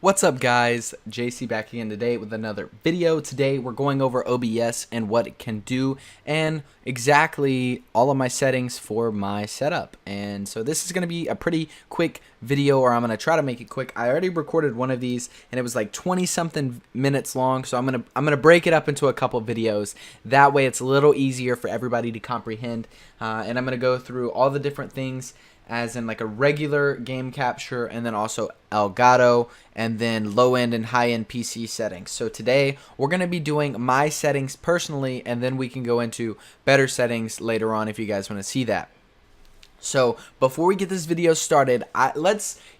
What's up guys, JC back again today with another video. Today we're going over OBS and what it can do and exactly all of my settings for my setup. And so this is going to be a pretty quick video, or I'm going to try to make it quick. I already recorded one of these and it was like 20 something minutes long, so I'm going to break it up into a couple videos. That way it's a little easier for everybody to comprehend. And I'm going to go through all the different things, as in like a regular game capture, and then also Elgato, and then low-end and high-end PC settings. So today we're going to be doing my settings personally, and then we can go into better settings later on if you guys want to see that. So before we get this video started,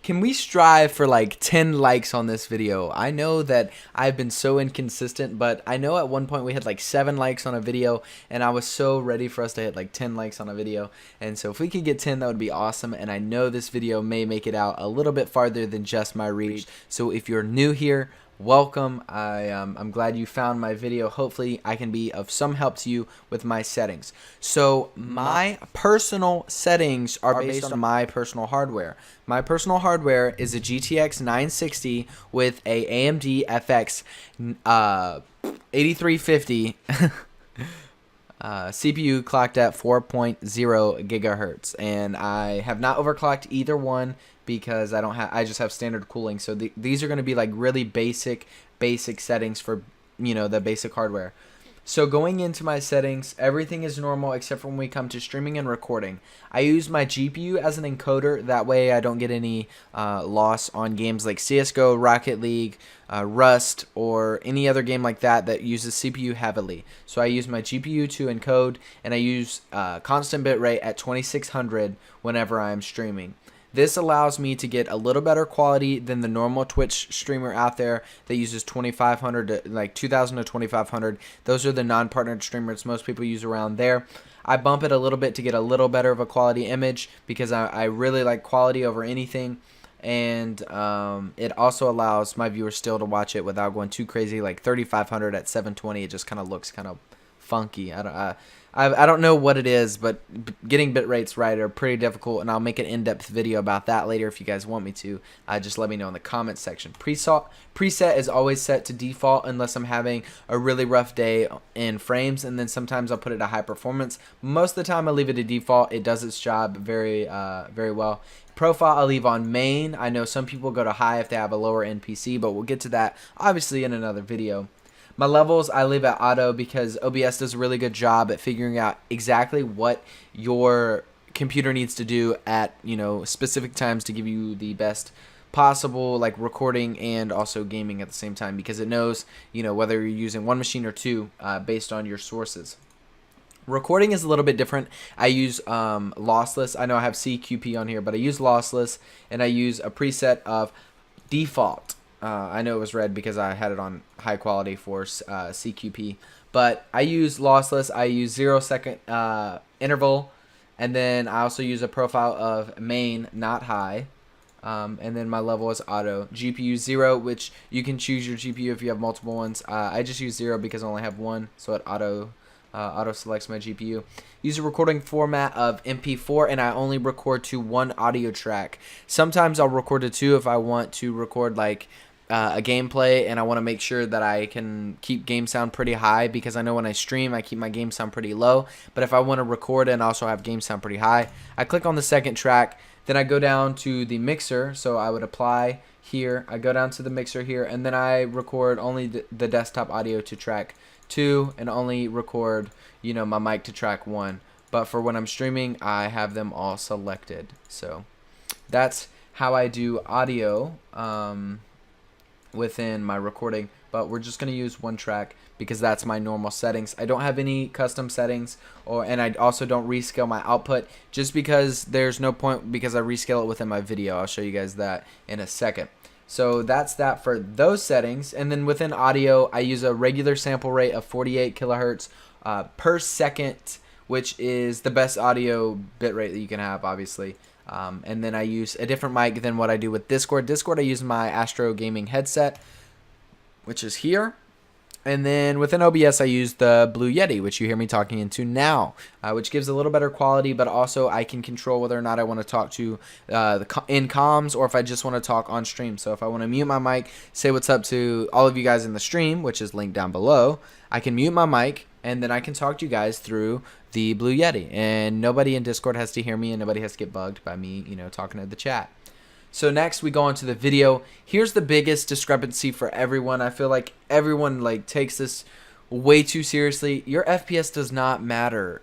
can we strive for like 10 likes on this video? I know that I've been so inconsistent, but I know at one point we had like 7 likes on a video, and I was so ready for us to hit like 10 likes on a video. And so if we could get 10, that would be awesome. And I know this video may make it out a little bit farther than just my reach. So if you're new here, welcome. I'm glad you found my video. Hopefully I can be of some help to you with my settings. So my personal settings are based on my personal hardware. My personal hardware is a GTX 960 with a AMD FX 8350 CPU clocked at 4.0 gigahertz, and I have not overclocked either one because I just have standard cooling. So these are going to be like really basic settings for, you know, the basic hardware. So going into my settings, everything is normal except for when we come to streaming and recording. I use my GPU as an encoder. That way I don't get any loss on games like CSGO, Rocket League, Rust, or any other game like that uses CPU heavily. So I use my GPU to encode, and I use constant bitrate at 2600 whenever I'm streaming. This allows me to get a little better quality than the normal Twitch streamer out there that uses 2500 to like 2000 to 2500. Those are the non-partnered streamers most people use around there. I bump it a little bit to get a little better of a quality image because I really like quality over anything. And it also allows my viewers still to watch it without going too crazy. Like 3500 at 720, it just kind of looks kind of funky. I don't know what it is, but getting bit rates right are pretty difficult, and I'll make an in-depth video about that later if you guys want me to. Just let me know in the comments section. Preset is always set to default unless I'm having a really rough day in frames, and then sometimes I'll put it to high performance. Most of the time I leave it to default. It does its job very well. Profile I'll leave on main. I know some people go to high if they have a lower end PC, but we'll get to that obviously in another video. My levels I leave at auto because OBS does a really good job at figuring out exactly what your computer needs to do at, you know, specific times to give you the best possible, like recording and also gaming at the same time, because it knows, you know, whether you're using one machine or two based on your sources. Recording is a little bit different. I use lossless. I know I have CQP on here, but I use lossless, and I use a preset of default. I know it was red because I had it on high quality for CQP, but I use lossless. I use 0 second interval, and then I also use a profile of main, not high, and then my level is auto. GPU 0, which you can choose your GPU if you have multiple ones. I just use 0 because I only have one, so it auto selects my GPU. Use a recording format of MP4, and I only record to one audio track. Sometimes I'll record to 2 if I want to record like a gameplay, and I want to make sure that I can keep game sound pretty high, because I know when I stream I keep my game sound pretty low. But if I want to record and also have game sound pretty high, I click on the second track, then I go down to the mixer. So I would apply here, I go down to the mixer here, and then I record only the desktop audio to track 2, and only record, you know, my mic to track 1. But for when I'm streaming, I have them all selected. So that's how I do audio within my recording, but we're just going to use one track because that's my normal settings. I don't have any custom settings, and I also don't rescale my output, just because there's no point, because I rescale it within my video. I'll show you guys that in a second. So that's that for those settings. And then within audio, I use a regular sample rate of 48 kilohertz per second, which is the best audio bitrate that you can have, obviously. And then I use a different mic than what I do with Discord. I use my Astro Gaming headset, which is here. And then within OBS, I use the Blue Yeti, which you hear me talking into now, which gives a little better quality, but also I can control whether or not I want to talk to in comms or if I just want to talk on stream. So if I want to mute my mic, say what's up to all of you guys in the stream, which is linked down below, I can mute my mic and then I can talk to you guys through the Blue Yeti. And nobody in Discord has to hear me and nobody has to get bugged by me, talking to the chat. So next we go on to the video. Here's the biggest discrepancy for everyone. I feel like everyone takes this way too seriously. Your FPS does not matter.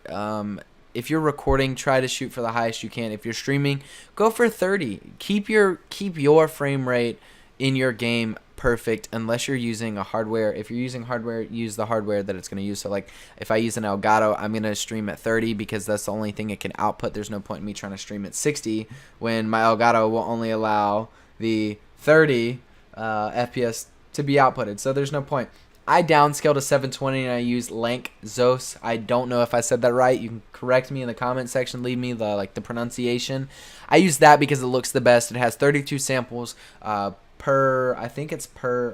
If you're recording, try to shoot for the highest you can. If you're streaming, go for 30. Keep your frame rate in your game perfect unless you're using a hardware. If you're using hardware, use the hardware that it's going to use. So if I use an Elgato, I'm going to stream at 30 because that's the only thing it can output. There's no point in me trying to stream at 60 when my Elgato will only allow the 30 FPS to be outputted. So there's no point. I downscale to 720 and I use Lank Zos. I don't know if I said that right. You can correct me in the comment section. Leave me the pronunciation. I use that because it looks the best. It has 32 samples I think it's per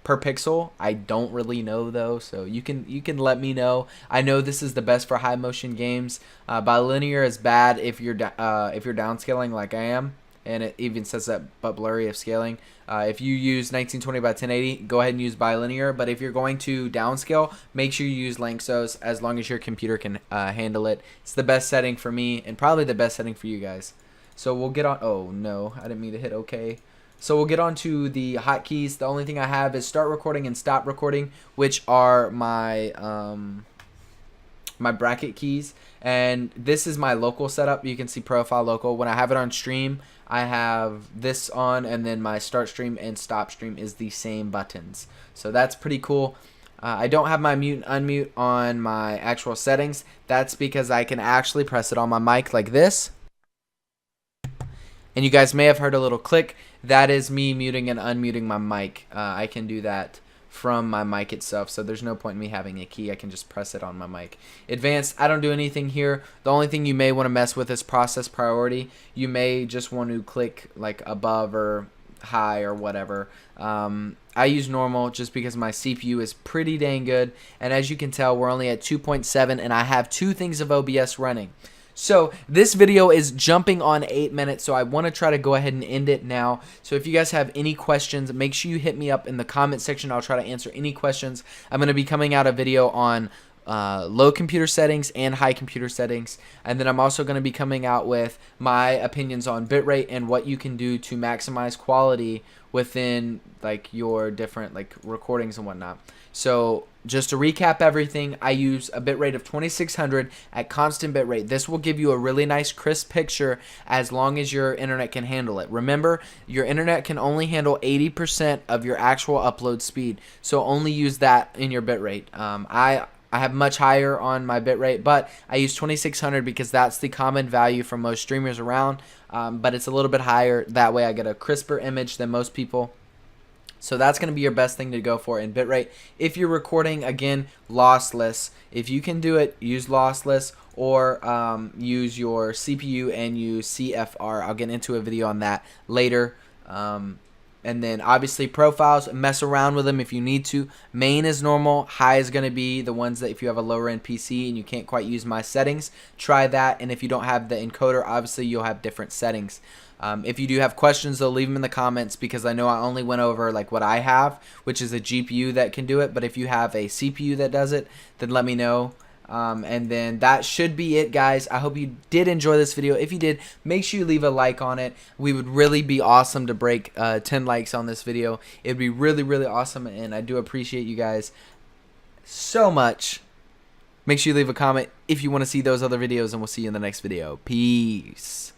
pixel. I don't really know though, so you can let me know. I know this is the best for high motion games. Bilinear is bad if you're downscaling like I am, and it even says that but blurry if scaling. If you use 1920 by 1080, go ahead and use bilinear. But if you're going to downscale, make sure you use Lanxos as long as your computer can handle it. It's the best setting for me and probably the best setting for you guys. So we'll get on. Oh no, I didn't mean to hit OK. So we'll get on to the hotkeys. The only thing I have is start recording and stop recording, which are my my bracket keys. And this is my local setup. You can see profile local. When I have it on stream, I have this on, and then my start stream and stop stream is the same buttons. So that's pretty cool. I don't have my mute and unmute on my actual settings. That's because I can actually press it on my mic like this. And you guys may have heard a little click. That is me muting and unmuting my mic. I can do that from my mic itself, so there's no point in me having a key. I can just press it on my mic. Advanced, I don't do anything here. The only thing you may want to mess with is process priority. You may just want to click above or high or whatever. I use normal just because my CPU is pretty dang good, and as you can tell, we're only at 2.7 and I have 2 things of OBS running. So this video is jumping on 8 minutes, so I want to try to go ahead and end it now. So if you guys have any questions, make sure you hit me up in the comment section. I'll try to answer any questions. I'm going to be coming out a video on low computer settings and high computer settings, and then I'm also going to be coming out with my opinions on bitrate and what you can do to maximize quality within your different recordings and whatnot. So just to recap everything, I use a bitrate of 2600 at constant bitrate. This will give you a really nice crisp picture as long as your internet can handle it. Remember, your internet can only handle 80% of your actual upload speed, so only use that in your bitrate. I have much higher on my bitrate, but I use 2600 because that's the common value for most streamers around, but it's a little bit higher. That way I get a crisper image than most people. So that's going to be your best thing to go for in bitrate. If you're recording, again, lossless. If you can do it, use lossless or use your CPU and use CFR. I'll get into a video on that later. And then obviously profiles, mess around with them if you need to. Main is normal. High is going to be the ones that if you have a lower end PC and you can't quite use my settings, try that. And if you don't have the encoder, obviously you'll have different settings. If you do have questions, though, leave them in the comments because I know I only went over what I have, which is a GPU that can do it. But if you have a CPU that does it, then let me know. And then that should be it, guys. I hope you did enjoy this video. If you did, make sure you leave a like on it. We would really be awesome to break 10 likes on this video. It would be really, really awesome, and I do appreciate you guys so much. Make sure you leave a comment if you want to see those other videos, and we'll see you in the next video. Peace.